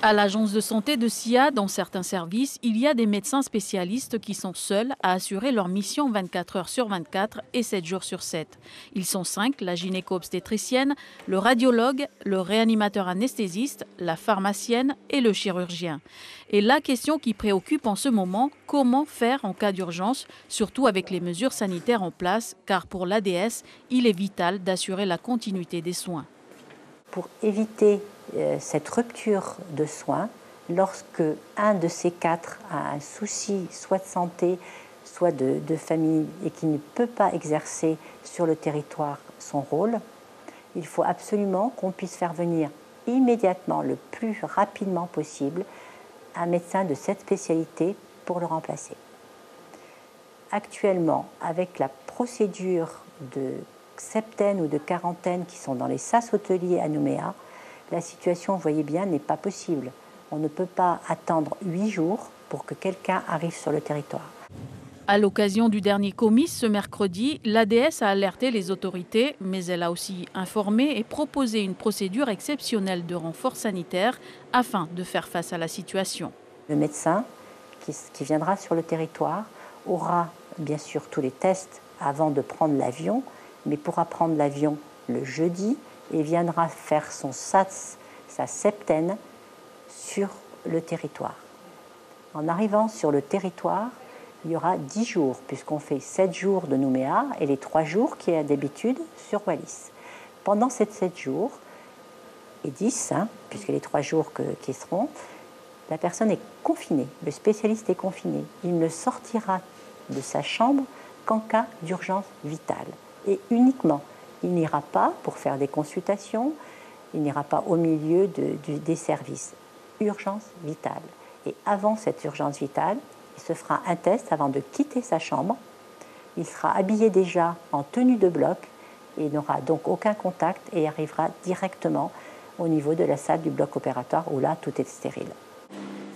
À l'agence de santé de SIA, dans certains services, il y a des médecins spécialistes qui sont seuls à assurer leur mission 24 heures sur 24 et 7 jours sur 7. Ils sont 5, la gynéco-obstétricienne, le radiologue, le réanimateur anesthésiste, la pharmacienne et le chirurgien. Et la question qui préoccupe en ce moment, comment faire en cas d'urgence, surtout avec les mesures sanitaires en place, car pour l'ADS, il est vital d'assurer la continuité des soins. Pour éviter cette rupture de soins, lorsque un de ces quatre a un souci soit de santé, soit de famille et qui ne peut pas exercer sur le territoire son rôle, il faut absolument qu'on puisse faire venir immédiatement, le plus rapidement possible, un médecin de cette spécialité pour le remplacer. Actuellement, avec la procédure de septaine ou de quarantaine qui sont dans les sas hôteliers à Nouméa, la situation, vous voyez bien, n'est pas possible. On ne peut pas attendre 8 jours pour que quelqu'un arrive sur le territoire. À l'occasion du dernier comice ce mercredi, l'ADS a alerté les autorités, mais elle a aussi informé et proposé une procédure exceptionnelle de renfort sanitaire afin de faire face à la situation. Le médecin qui viendra sur le territoire aura bien sûr tous les tests avant de prendre l'avion, mais pourra prendre l'avion le jeudi et viendra faire son SATS, sa septaine, sur le territoire. En arrivant sur le territoire, il y aura 10 jours, puisqu'on fait 7 jours de Nouméa et les 3 jours qui est d'habitude sur Wallis. Pendant ces 7 jours, et 10, puisque les 3 jours qui seront, la personne est confinée, le spécialiste est confiné. Il ne sortira de sa chambre qu'en cas d'urgence vitale. Et uniquement, il n'ira pas pour faire des consultations, il n'ira pas au milieu des services. Urgence vitale. Et avant cette urgence vitale, il se fera un test avant de quitter sa chambre. Il sera habillé déjà en tenue de bloc et n'aura donc aucun contact et arrivera directement au niveau de la salle du bloc opératoire où là, tout est stérile.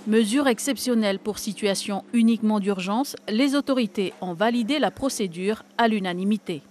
Mesure exceptionnelle pour situation uniquement d'urgence, les autorités ont validé la procédure à l'unanimité.